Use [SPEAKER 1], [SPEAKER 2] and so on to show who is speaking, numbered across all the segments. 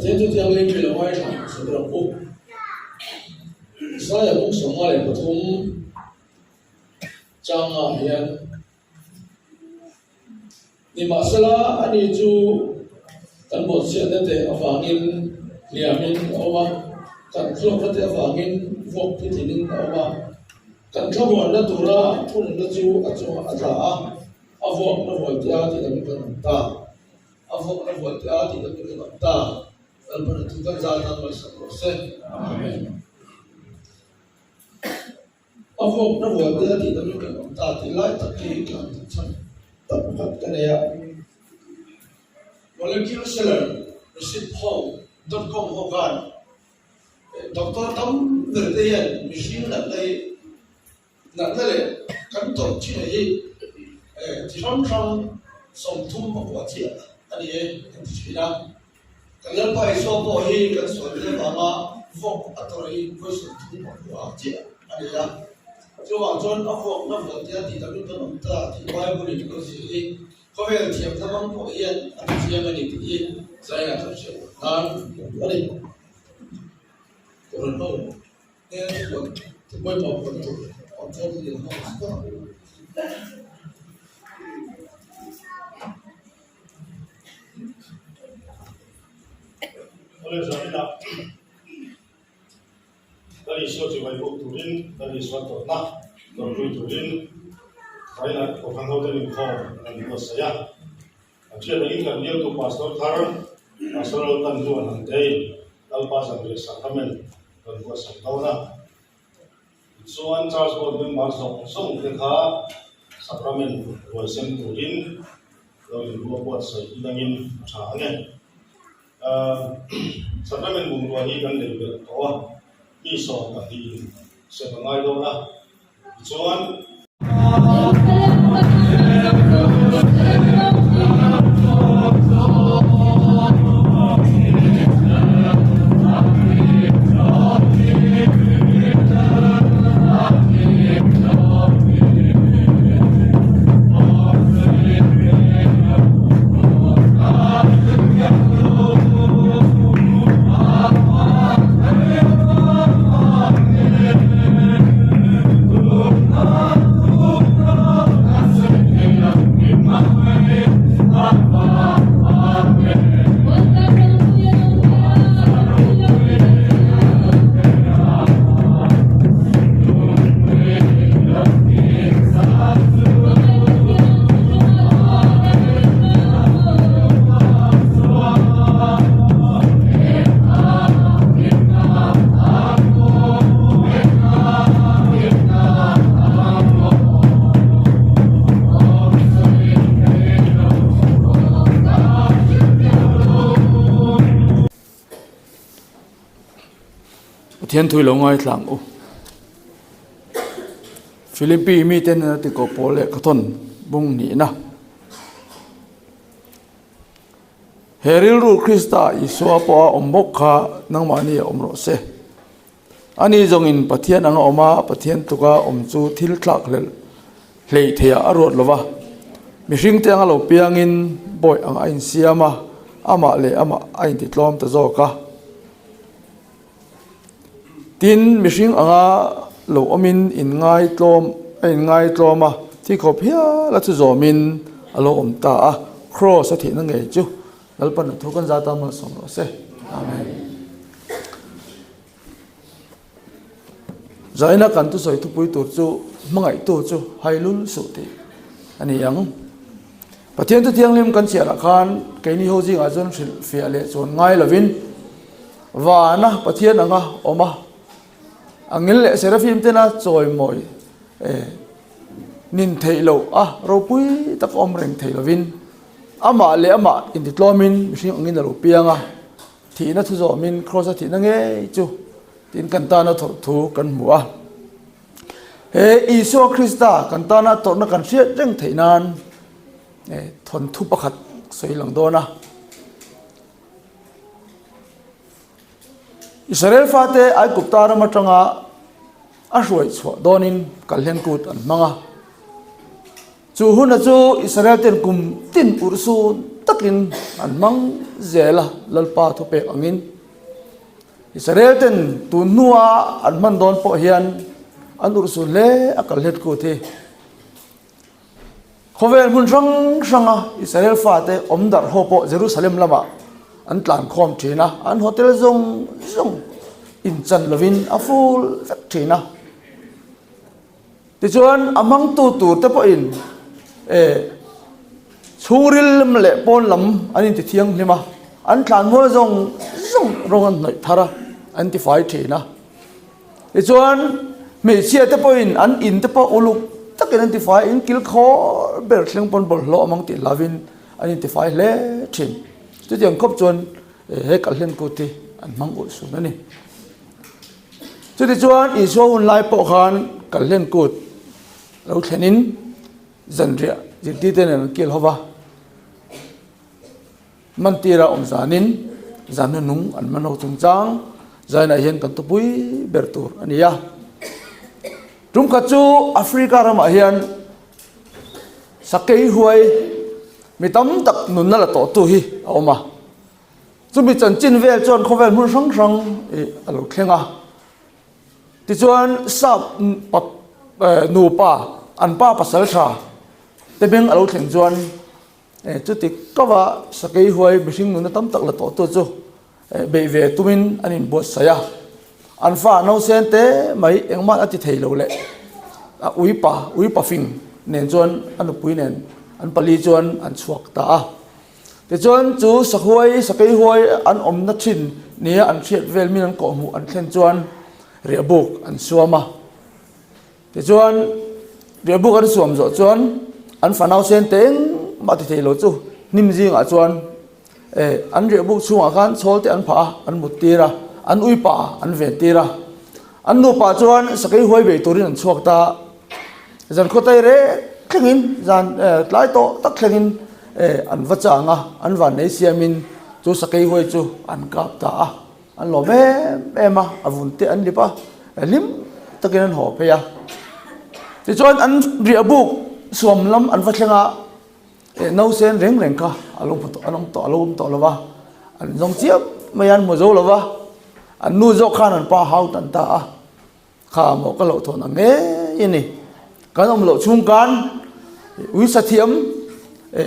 [SPEAKER 1] 天就将临这个外场是个不，啥也不什么嘞，不同张啊人，你马斯拉你就กันบทเสียแต่ฝังเงินเหลี่ยมเอามากันครอบครัวแต่ฝังเงินพวกพิธีนึงเอามากันขบวนละตัวละผู้นึงละจูอาจจะอาจจะอาพวกนักบวชที่อาที่จะมีกันตาอาพวกนักบวชที่อาที่จะมีกันตาอันเป็นทุกข์ใจนั้นมันสักรู้สึกอาเมนอาพวกนักบวชที่อาที่จะมีกันตาที่ไล่ตะกี้กันทั้งตัดพัดกันเนี่ยmolecular seller receipt home.com hogan doctor tam derteyan machine nak le kan to chi hi ti ram som thum ma chi ani ti na kan le pai so bo hi kan so le ba ma vok atori ko so thum ma chi ani ya jo wa jon a vok na vok ya ti ta lu ta ta ti bible ni ko si có vẻ là thiệp thăm ông của yên anh chị em mình tự nhiên sai là thật sự đó đi của lần đầu nên của thì quay một phần tuổi còn cho thì không
[SPEAKER 2] oleh sebab itu, dari suatu ibu turin, dari suatu nak, dari turin, saya nak orang tahu dari kau, dari bos saya. Jadi ini kan dia tu pastor Taran, pastor Tanjuan nanti, lalu pasang di sakramen dan bos saya tahu lah. Soan Charles Godwin masuk song kita sakramen bosen turin, lalu dua bos saya hilangin caranya. Sakramen bungkua ini kan dari berdoa, iso tadi sebengai doa, soan.
[SPEAKER 3] Thiên thui long ai thlang u Philippi mi ten na ti ko pole ka thon bung ni na Heril ru Krista iswa po ombok kha nang mani omro se ani zongin pathian anga oma pathian tuka omchu thil thlak lel hlei thea arot lova mi hring te anga lo piangin boy anga in siama ama le ama ain ti tlom ta zo ka tin mishing anga lo omin in ngai tloma thi khop hia la chu zomin alo om ta a cross athi na nge chu lalpan thukan zata ma som ro se amen zaina kan tu soi tu pui tu chu mangai tu chu hailul su ti ani yang pathian tu tiang lim kan chia la khan keini ho jing a jon fia le chon ngai lovin wa na pathian anga oma angel le seraphim tena choi moi nin theilo a ro pui tak om reng theilovin ama le ama in ti tlomin mihring angin lo pianga thi na thu zo min cross thi na nge chu tin kan ta na thor thu kan muwa he iso Krista kan ta na tor na kan sia reng theinan thon thu pakhat soi lang do na Israel fate ai kuptara matanga a ruai chho donin kalhen kut an manga chu huna chu Israel ten kum tin ursu tak takin an mang zela lalpa thu pe angin Israel ten tu nuwa an man don po hian an ursul le akal het ko the khovel mun rang Israel fa te omdar ho po Jerusalem lama an tlan khom thina an hotel zong in chan lovin a full vek thina ti chuan amang tu te po in churil le pon lam anin ti thiang lima an tlan mo zong rong an noi thara an ti fai thina ti chuan me sia te po in an in te po uluk takin an ti fai in kil kho ber thleng pon bol lo amang ti lavin anin ti fai le thin tu tiang khop chuan he kal hlen ko ti an mang ul su na ni chu ti chuan I so un lai po khan kal hlen kut lo thlenin zanria jiti ten an kil hova man tira om zanin zanu nung an mano chung chang zaina hian kan tu pui ber tur ania tum kha chu Africa ram hian sakei huai mi tam tak nun na la to tu hi oma chu mi chan chin vel chon khovel mun sang alo thlenga ti chuan sap nu pa an pa pasal tha te beng alo thleng chuan chu ti kawa sakei huai mihring nun na tam tak la to tu chu be ve tumin anin bot saya an fa no sen te mai engma ati theilo le a uipa fing nen chuan anu pui nen an pali chuan an chuak ta te chuan chu sakei huai an om na thin nia an thiat vel min an ko mu an thlen chuan riabuk an suama te chuan riabuk an suam zo chuan an fanau sen teng ma ti theilo chu nim jing a chuan an riabuk chunga khan chol te an pha an mutira an uipa an ven tira an nu pa chuan sakei huai be turin an chuak ta zan khotai re thlengin zan tlai to tak thlengin an vachanga an van nei siamin chu sakei huai chu an kap ta an lo me ema avun te an lipa lim takin an ho pe ya ti chuan an riabuk suam lam an va thlenga no sen reng ka along to lova an jong chiap mayan mo zo lova an nu zo khan an pa hau tan ta kha mo ka lo thon nge ini kan om lo chung kan ui sathiam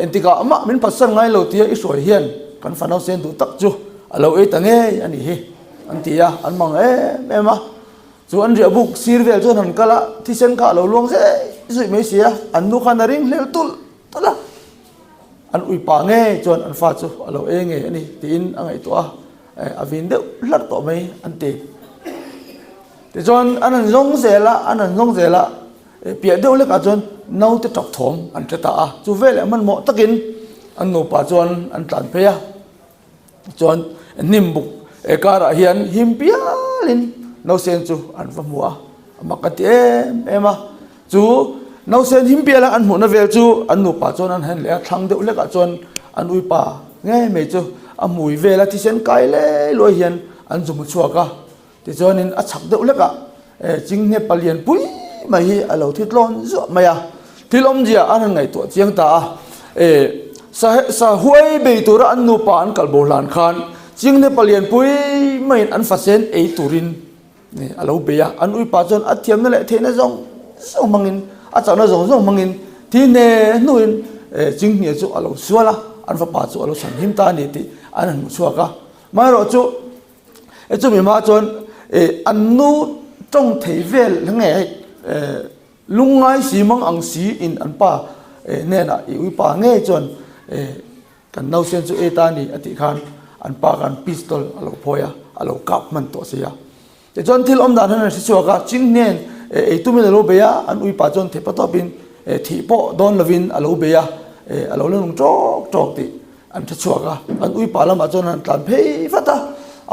[SPEAKER 3] entika ama min pasan ngai lo tia I soi hian kan fanau sen du tak chu alo e tange ani hi an tia an mang ema chu an ria buk sirvel chon han kala thi sen ka lo luang se zui me sia an nu khan ring hlel tul tala an ui pa nge chon an fa chu alo e nge ani tin angai to avin de lat to mai an te chon an zong zela pia deuh le ka chuan no te tok thom an te ta chu vele man mo takin an nu pa chuan an tlan phea chuan nim buk kara hian him pialin no sen chu an va mua makati ema chu no sen him piala an mu na vel chu an nu pa chuan an hen le thang deuh le ka chuan an ui pa nge me chu a mui vela ti sen kai le lo hian an zum chuaka ti chuan in a chak deuh le ka ching ne palian pui mai hi alo thitlon zo maya thilom jia an ngai to chiang ta sa huai be tur an nu pa an kalbo lan khan ching ne palian pui mai an fasen e turin ne alo be ya an ui pa chon athiam na le thena zong mangin a chana zong mangin thi ne nuin ching ne chu alo suala an fa pa chu alo san him ta ni ti an chuaka mai ro chu chu mi ma chon an nu trong thei vel nge lungai simang ang si in an pa nena I ui pa nge chon kan nau sen chu eta ni ati khan an pa kan pistol alo phoya alo kap man to sia te chon thil om dan han si chuaka ching nen tu mi lo be ya an ui pa chon the pa to bin thi po don lovin alo be ya alo lung tok ti an tha chuaka an ui pa lam a chon an tlan phei fata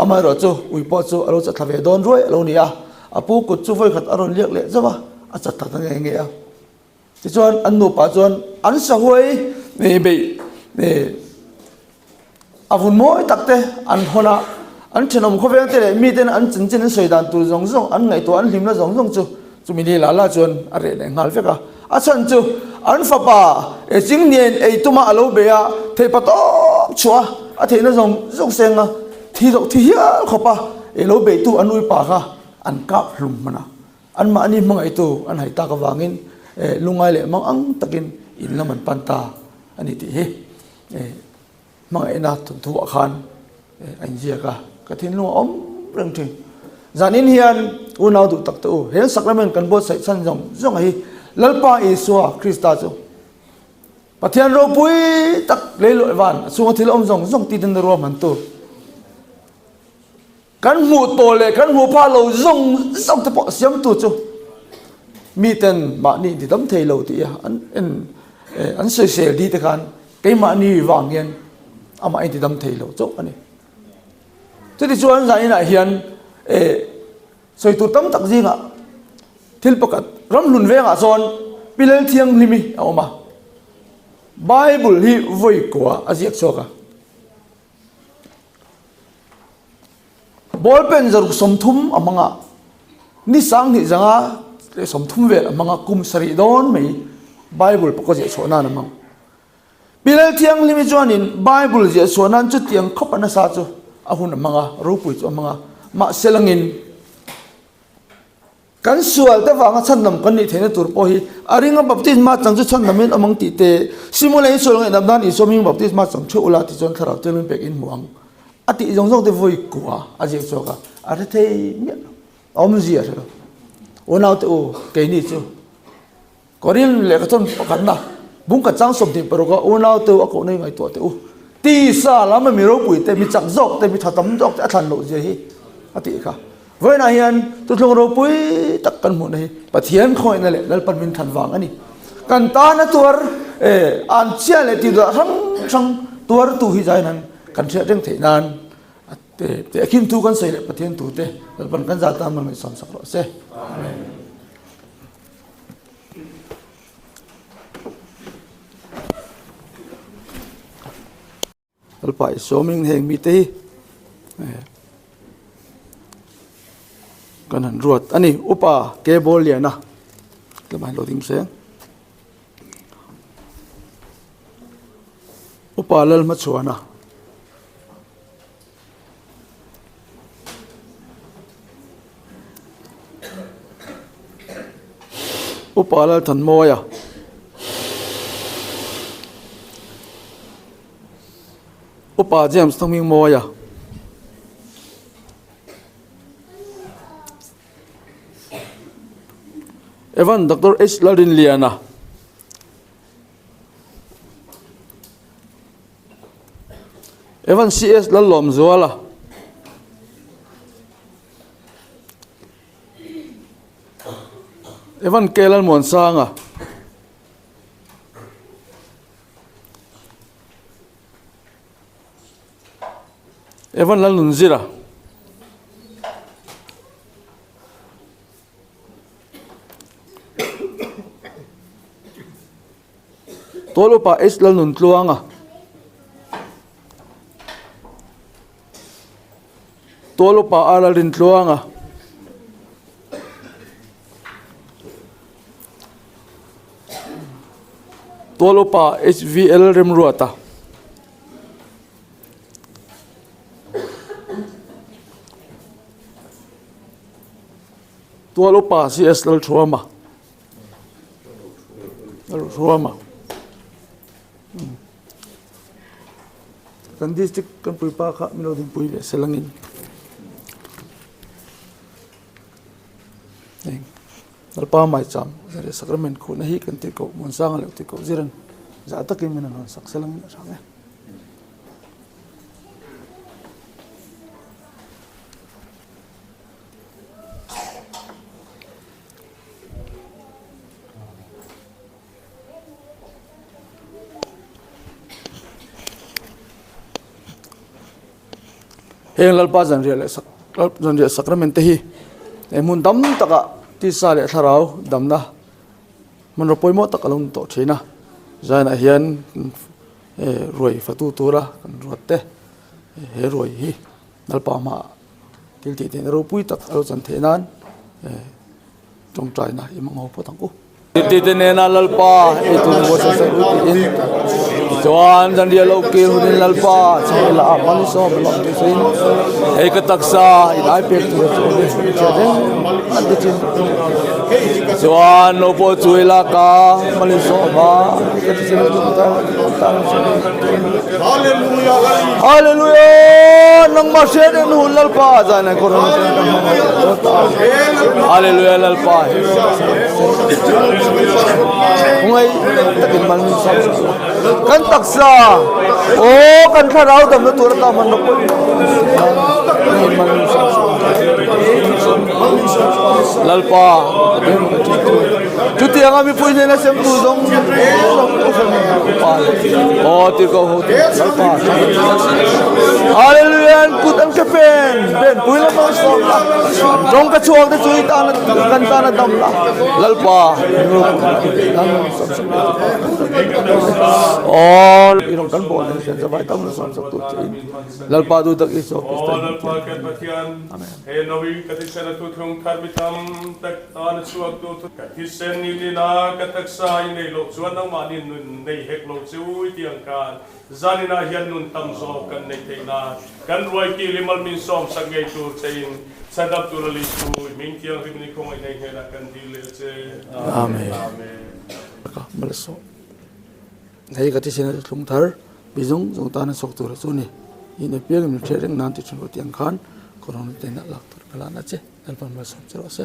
[SPEAKER 3] amai ro chu ui po chu alo cha thave don roi alo nia apu kut chu voi khat aron liak le zawa a chat ta nge a ti chuan an nu pa chuan an sa huai me be avun moi takte an hona an thenom khovel te le mi ten an chin soidan tu zong an ngai to an hlimna zong chu mi ni la chuan a re le ngal veka a chan chu an fa pa ching nien tuma alo be a thầy bắt tóc chúa à thầy nó dùng dùng sen à thì dọc thì hiá khó pa lối bể tu anh nuôi pa ha anh cáp lùng mà na anh mà anh mang itu anh hay ta cái vangin lungai le mang ang takin in la man panta anh ti he mang ai na thu khan anh zia ka thin lu om reng thing zanin hian unau du tak tu he sacrament kan bo sai san jong jong hi lalpa isua krista chu pathian ro pui tak le lo van sunga thil om jong jong ti den ro man tu kan mu to le kan mu pa lo jong jong te po siam tu chu mi ten ma ni di dam thei lo ti an se di te kan cái ma ni wang hian ama ai ti dam thei lo chu ani chu ti chuan zai na hian soi tu tam tak jinga thil pakat ram lun ve nga zon pilel thiang limi awma bible hi voi kwa aziak choka ball pen zaru somthum amanga ni sang ni zanga somthum ve amanga kum sari don mei bible pako je chona namang pilel thiang limi chuanin bible je chonan chu tiang khop ana sa chu ahun amanga ropui chu amanga ma selangin kan sual te wanga chan nam kan ni thena tur po hi aringa baptisma chang chu chan namin amang ti te simulai sol ngai namdan i soming baptisma chang chu ula ti chon thara telun pek in muang ati jong jong te voi kwa aje choka are thei mi om ji are onau te o ke ni chu korin le ka chon pakan na bung ka chang som ti pero ka onau te ko nei ngai to te u ti sa lama mi ro pui te mi chak jok te mi thatam jok te athan lo je hi ati ka với này hiền tôi thường rồi bui tất cả một này và thiền khôi này lại phần mình thành vàng anh cần ta nó tuar an chia lại thì là răng tuar tu hi dài nan cần chia riêng thể nan để khi tu con xây lại và thiền tu thế phần cần gia tam mình sống sạch rõ sẽ phải số mình hình mi tê kan han ruat ani upa ke bol ya na ke ban lo ding se upa lal ma chuana upa lal than mo ya upa James thongming mo ya Evan Dr. H. Ladin Liana Evan C.S. Lalom Zuala Evan Kelan Monsanga Evan Lalunzira Tolo pa isla nun tluanga tolo pa ala rin tluanga tolo pa HVL remruata tolo pa CSL trauma kan district kan pui pa kha mino ding pui le selangin eng alpa mai cham re sacrament khu na hi kan ti ko mon sang le ti ko ziran za ta ke mena sak selangin sang e heng lalpa jan re sacrament te hi mun dam taka ti sa le tharau damna man ro poimo takalon to thina zana hian roi fatu tura kan rote he roi hi lalpa ma til ti te ro pui tak alo chan thenan trong trai na imang ho potang ko ti te ne na lalpa e tu wo sa in Chuan dan dia lo kil hunin lalpa chai la mali so belom ti sin ei ka taksa in ai pek tu so ni chadeng an ti chin chuan no po chui la ka mali so ba ka ti sin tu ta hallelujah nang ma se den hun lalpa ja na ko hallelujah lalpa ngai takin mal mi so kan taksa o kan tharau dam na tur ta man no ko lalpa chuti anga mi pui na sem tu dong o ti ko ho lalpa hallelujah put an kepen ben pui la ma so dong ka chuak de chui ta na kan ta na dam la lalpa all irong kan bol sen sa bai tam sam sak tu chin lalpa du tak iso
[SPEAKER 4] lalpa ket pathian he novi katisana tu thong thar bitam tak an chuak tu katisen ni lina kataksa nei lo chuan nang manin nun nei hek lo chui tiang kan zanina hian nun tam zo kan nei theina kan roi ki limal min som sangai tu chein sadap tu li tu min tiang himni khong ai nei hela kan dile che
[SPEAKER 3] amen malaso hei ka ti sin tlung thar bizung jong ta na sok tur chu ni in a piang mi thereng nan ti chun tiang khan koron te na lak tur kala na che alpan ma som chro se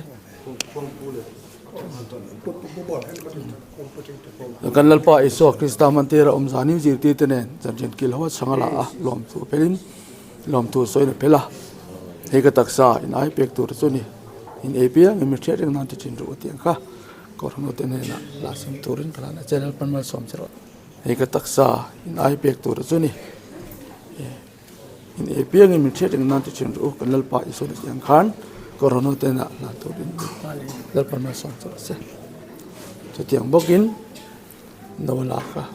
[SPEAKER 3] kan lalpa iso krista mantera zani jir ti tenen jan kil ho sangala a lom tu pelin lom tu soi na pela hei ka taksa in ai pek tur chu ni in a piang mi thereng nan ti chin ru tiang kha koron te na la sim turin kala na che alpan ma som chro hei ka taksa in ai pek tur chu ni in e piang in thering nan ti chin ru kan lalpa iso ni yang khan korono te na na to din lalpa ma son so se to tiang bokin no la ka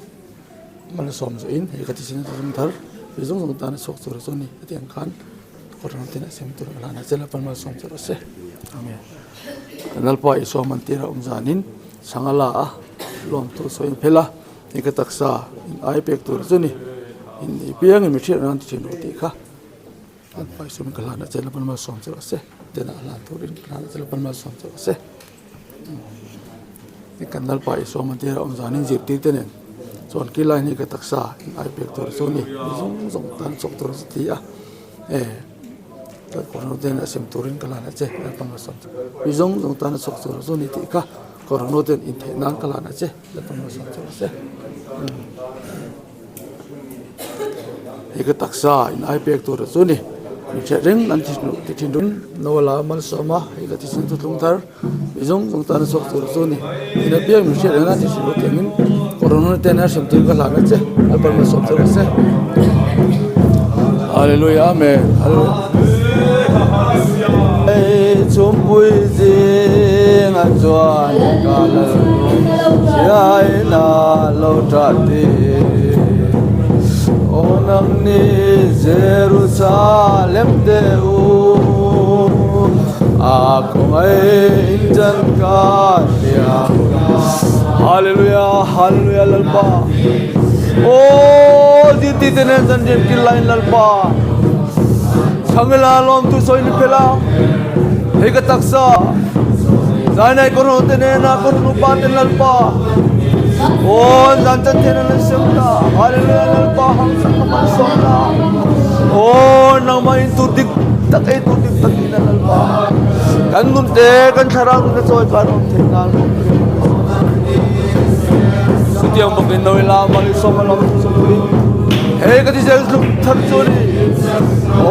[SPEAKER 3] man som zo in he ka ti sin zum thar bizong zum ta na sok so so ni tiang khan korono te na sem tur la na chela pan ma som so se amen kan lalpa iso man tira zanin sangala a lom to so in phela he ka taksa in ai pek tur zo ni in piang mi thir nan chin ro ti kha an pai sum kala na chela pan ma som chro se te na la turin kala na chela pan ma som chro se ni kan dal pai so man tira zanin jir ti te ne chon ki lai ni ka taksa in ai pek tur so ni zong tan sok tur ti a ta ko no te na sem turin kala na che pan ma som bizong zong tan sok tur so ni ti kha ko no te in the nan kala na che pan ma som chro se eka taksa in ai pek tur chu ni mi chereng nan ti tin dun no la man soma eka ti sin tu tlung thar bizong jong tan sok tur chu ni in a piang mi chereng na ti sin ro temin corona te na sem tu ka la na che alpan ma som tur se hallelujah amen hallelujah ei chum pui jing an chuan ka la ai na lo tra ti onam ni Jerusalem deu aku ai jan ka dia hallelujah hallelujah lalpa oh di ti tenen jan jen ki line lalpa sangla lom tu soi ni pela he ka taksa zanai kono tenen na kono pa ten lalpa oh zantan tenen na semta hallelujah lalpa hang sakaman somna oh nang main tu dik tak tu dik tak ina lalpa kan nun te kan sarang na soy karon tenal sutiang bakin noi la mali somalam sumuli hey kati sel thak chori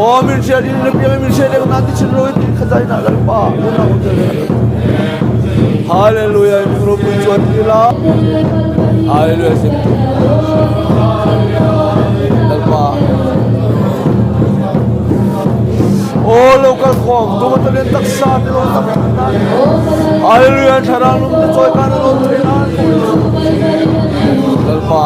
[SPEAKER 3] oh min shari ne pia min shari na ti chiro khadai na lalpa na hallelujah mikro puchuan kila hallelujah sim lalpa oh local khom tu matalen taksa ni lo tak hallelujah tharang lum te choi kan lo trina lalpa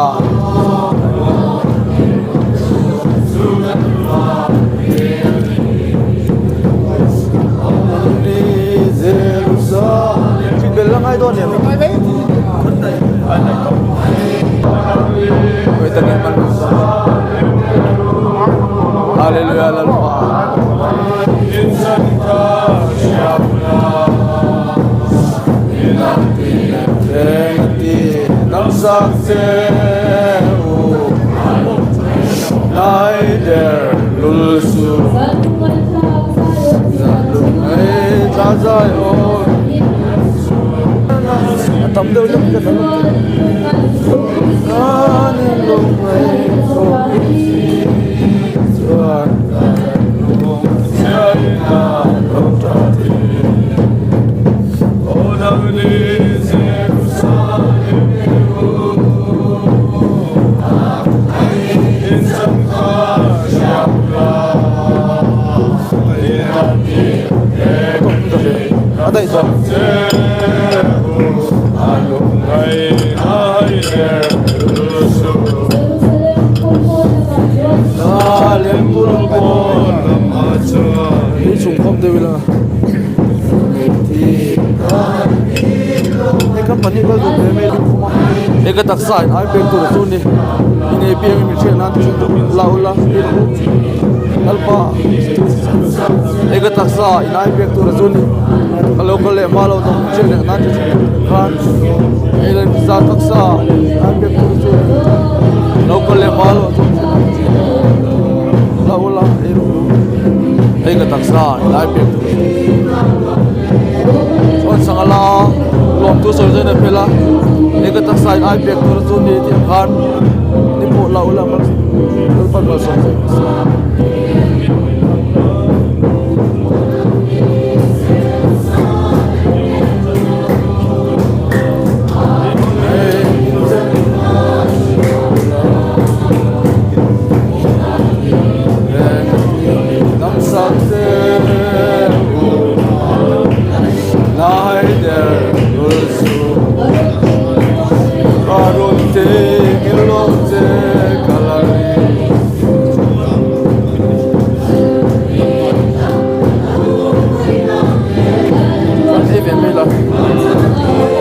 [SPEAKER 3] Hallelujah, lalpa.
[SPEAKER 4] Insan kasyapna
[SPEAKER 3] Inati namsaksehu Naider lulsu Zalumay tazayon Atam daw lang ka dapat Kanin lumay Tuhan Syarina Lomtati
[SPEAKER 4] Odamni Jerusalem Insan kasyapna
[SPEAKER 3] Ada itu
[SPEAKER 4] Alumnai Naider lulsu
[SPEAKER 3] Dalam pulpon
[SPEAKER 4] Lamacan
[SPEAKER 3] Ini sungkom dia bilang Eka panikal tu beme Eka taksa ai pek tu rasul ni Ini PM mesti nanti laula Alpa Eka taksa ai pek tu rasul ni Kalau kale malau tu mesti nanti kan Ela bisa taksa ai pek tu rasul Kalau kale malau tu laula Eka taksa ai pek tu on sangala lom tu so jena pela eka tak sai ai pek tur tu ni ti khan ni po la ula mak pan ba so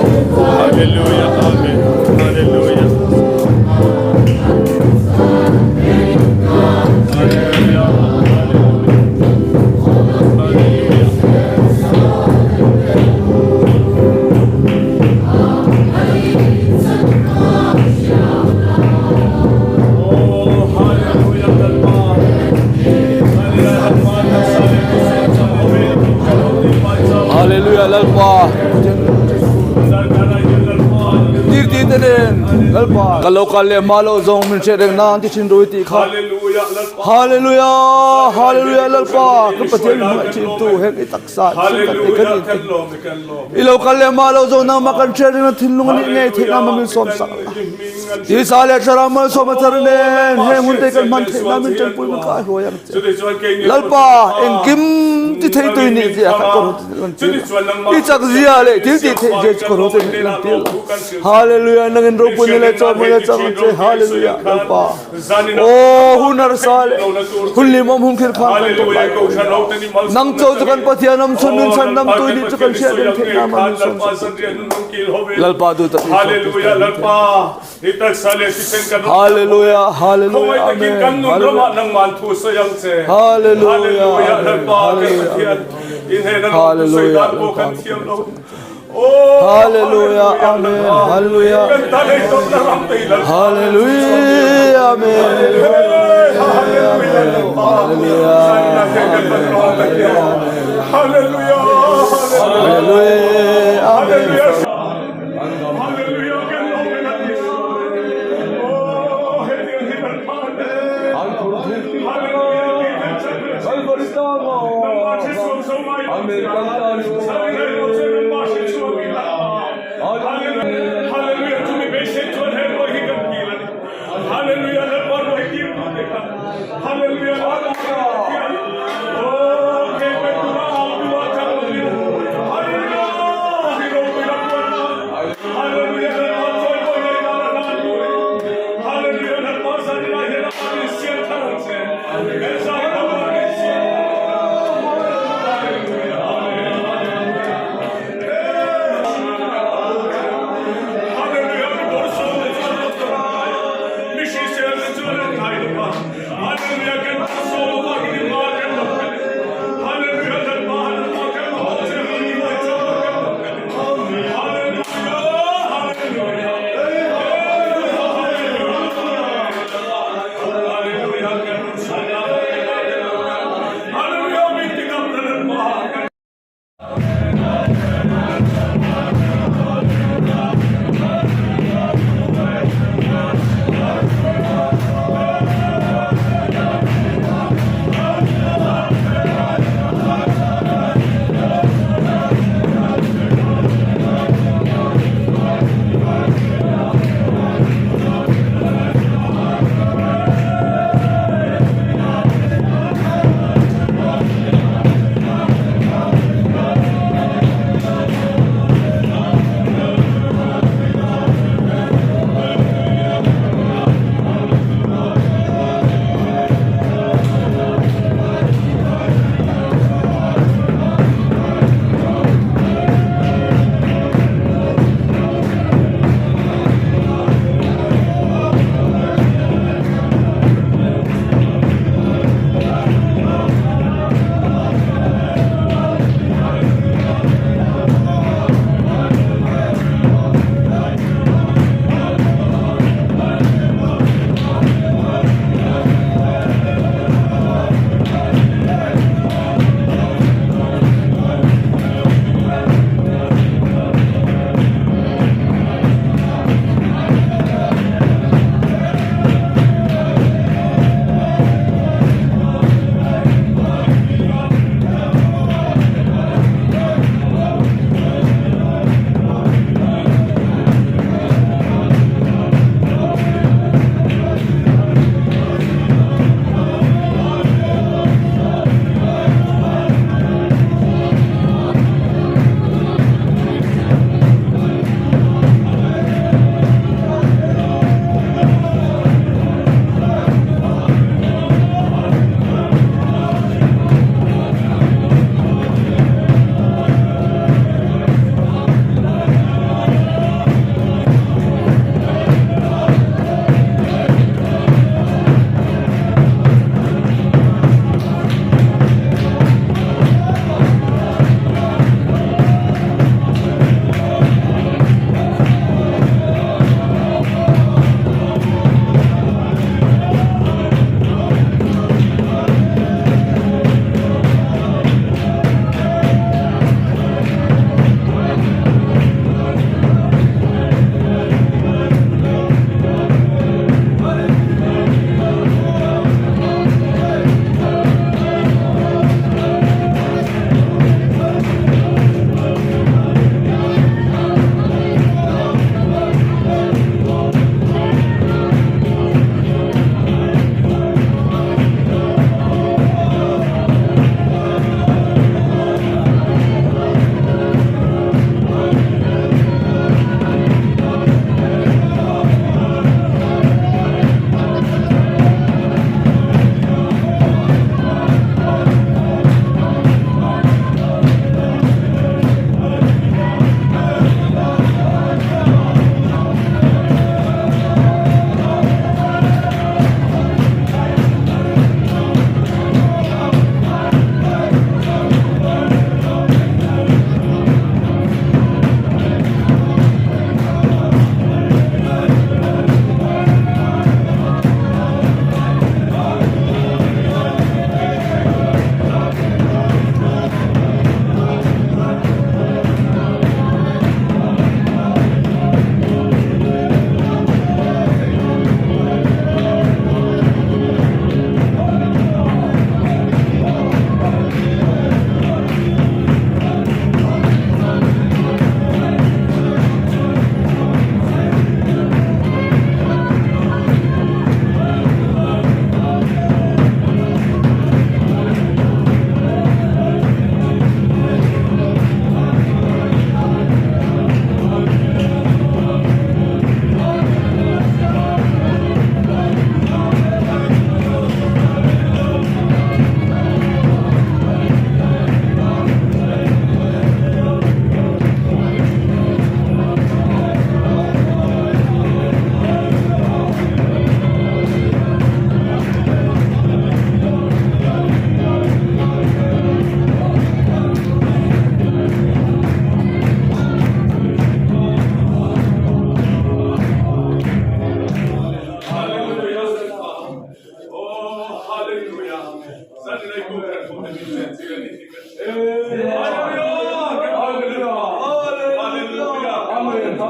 [SPEAKER 4] Hallelujah, amen. Hallelujah. Hallelujah.
[SPEAKER 3] Hallelujah lalpa Dirti tenen lalpa kalau kale malo zong min chereng na anti chin roi ti kha
[SPEAKER 4] Hallelujah, lalpa.
[SPEAKER 3] Hallelujah hallelujah lalpa ku patel ma chin tu hek itaksa
[SPEAKER 4] Hallelujah, kalom, kalom.
[SPEAKER 3] ilaw kale malo zong na makan chereng na thinlung ni ngai thena mamin som sa ti sale charamal som tharnen he mun te kan man thena min chen pui ka royang lalpa engkim ti thei tu ni je ka ko ichak zia le ti ti thei je ko ro te hallelujah nangin ro pun le cho mo le cho che hallelujah lalpa oh hunar sale hulli mom hum khir khan kan to lai ko nang cho kan pathianam chunun chan nam tu ni chukan sia den thena ma som lalpa tu ta
[SPEAKER 4] Hallelujah, lalpa. Itak sale sisen kan.
[SPEAKER 3] hallelujah hallelujah
[SPEAKER 4] Amen.
[SPEAKER 3] amen
[SPEAKER 4] Hallelujah. Nang mantu sayang se.
[SPEAKER 3] Hallelujah.
[SPEAKER 4] Hallelujah, lalpa. Hallelujah. Inhe nang
[SPEAKER 3] Hallelujah.
[SPEAKER 4] sayang ko kan tiang lo. Oh,
[SPEAKER 3] Hallelujah, amen. Hallelujah. Hallelujah, amen.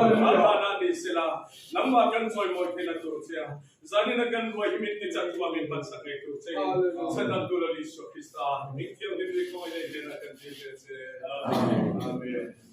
[SPEAKER 4] Adana ni sila. Nama kan soy mo kina tu siya. Zani na kan boy himit ni chan tuwa min ban sakay tu siya. Sa nagdula ni Iso Krista. Mikyo nili ko ay na kan siya. Amen. Amen.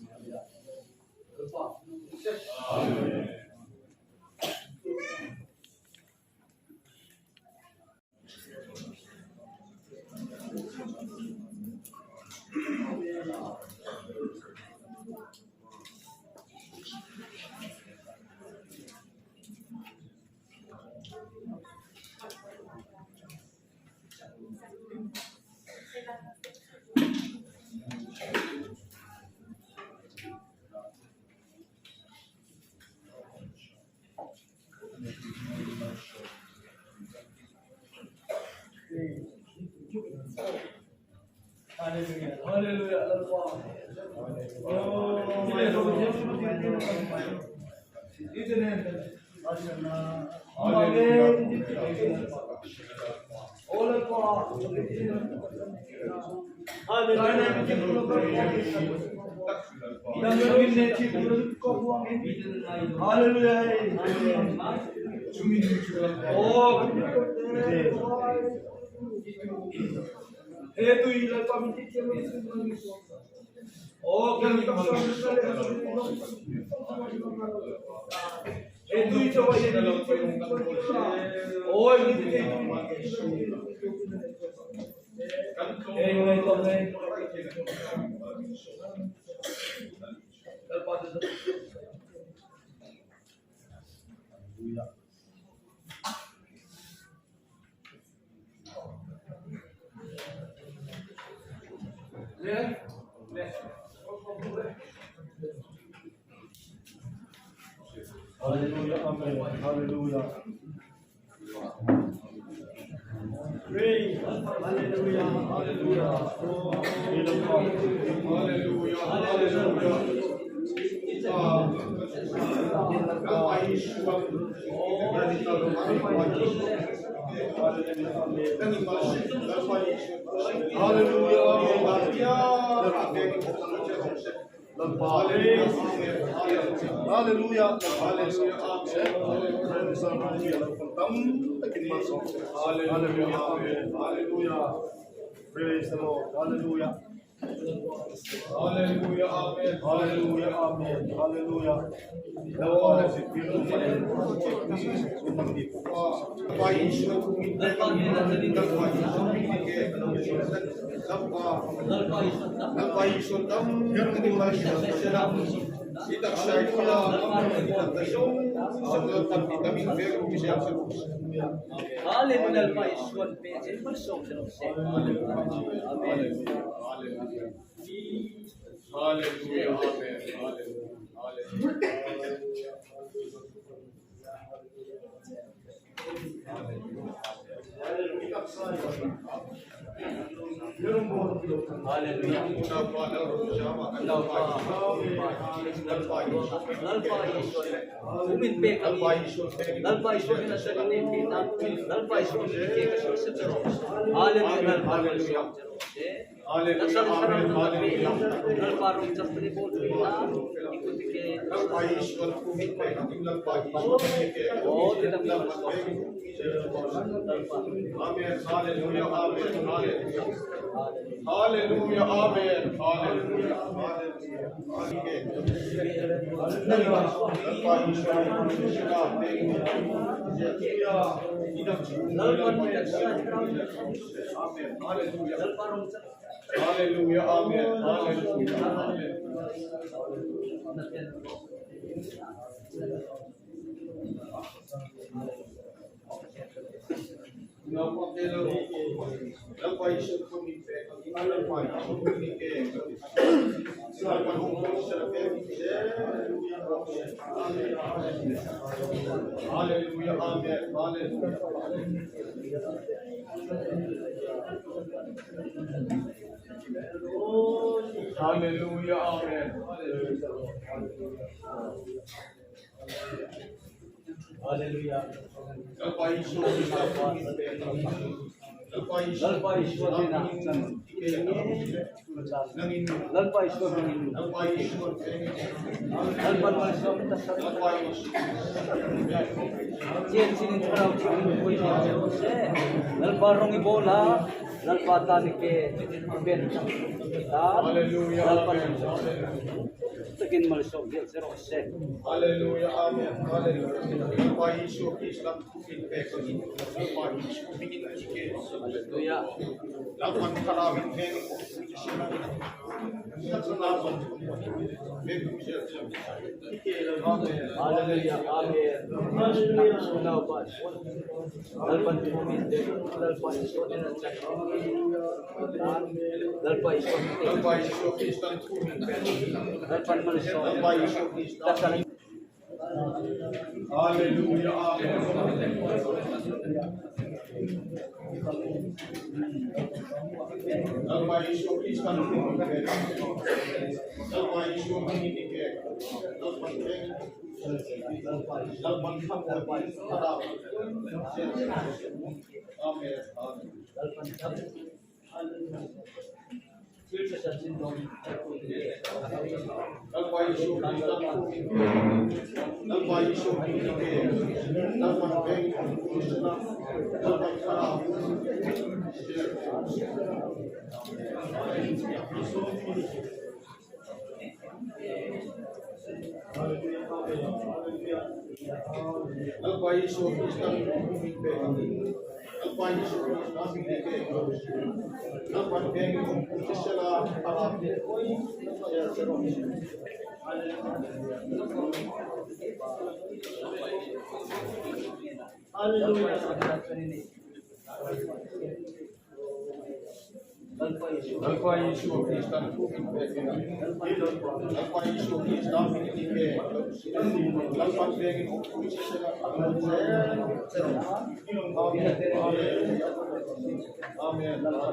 [SPEAKER 5] Hallelujah. Hallelujah. Itu ilah kami oh kami itu coba oh
[SPEAKER 2] Hallelujah, amen, hallelujah.
[SPEAKER 5] Praise, hallelujah, hallelujah,
[SPEAKER 2] Hallelujah. Praise the Lord. Hallelujah. Hallelujah. Amen. Hallelujah. Amen. Hallelujah.
[SPEAKER 5] lalpa Ishwar dina lalpa Ishwar dina lalpa Ishwar tasar jen sini terau sini koi se lalpa rongi bola lalpa tani ke ben lalpa Takin malsok dia zero se
[SPEAKER 2] Hallelujah, amen, hallelujah. Lalpa Yeshua Kristus tukin pekon. Lalpa Yeshua bikin ike.
[SPEAKER 5] haleluya
[SPEAKER 2] Lalpa karawin ken. Katsanazon. Bekum shel.
[SPEAKER 5] haleluya amen haleluya bas lalpa tumin de lalpa Ishwar dina lalpa Ishwar
[SPEAKER 2] Lalpa Yeshua Kristus tukin pekon.
[SPEAKER 5] lalpa malsok
[SPEAKER 2] Lalpa Yeshua Kristus.
[SPEAKER 5] tasar
[SPEAKER 2] Hallelujah, amen. Lalpa Yeshua Kristus tukin pekon. Lalpa Yeshua bikin ike. Lalpa ken. Lalpa karawin. Amen, amen. Lalpa Yeshua Kristus tukin pekon. Lalpa Yeshua bikin ike. Lalpa ken. Lalpa karawin. Lalpa Yeshua Kristus tukin pekon. Lalpa Yeshua Kristus bikin ike. Lalpa ken. Kisela karawin. Lalpa Yeshua Kristus tukin pekon. Lalpa Yeshua Kristus bikin ike. Lalpa ken. Kisela karawin. Amen. Lalpa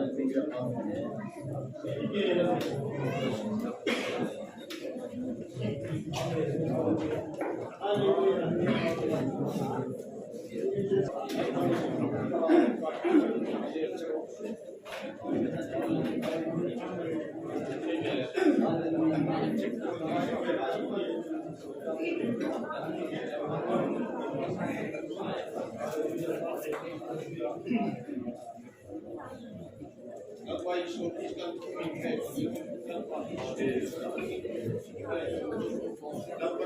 [SPEAKER 2] Yeshua Kristus tukin pekon. Lalpa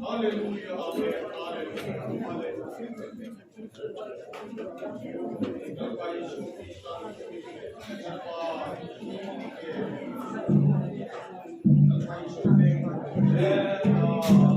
[SPEAKER 2] Hallelujah, amen, hallelujah. Lalpa Yeshua Kristus. Lalpa Yeshua.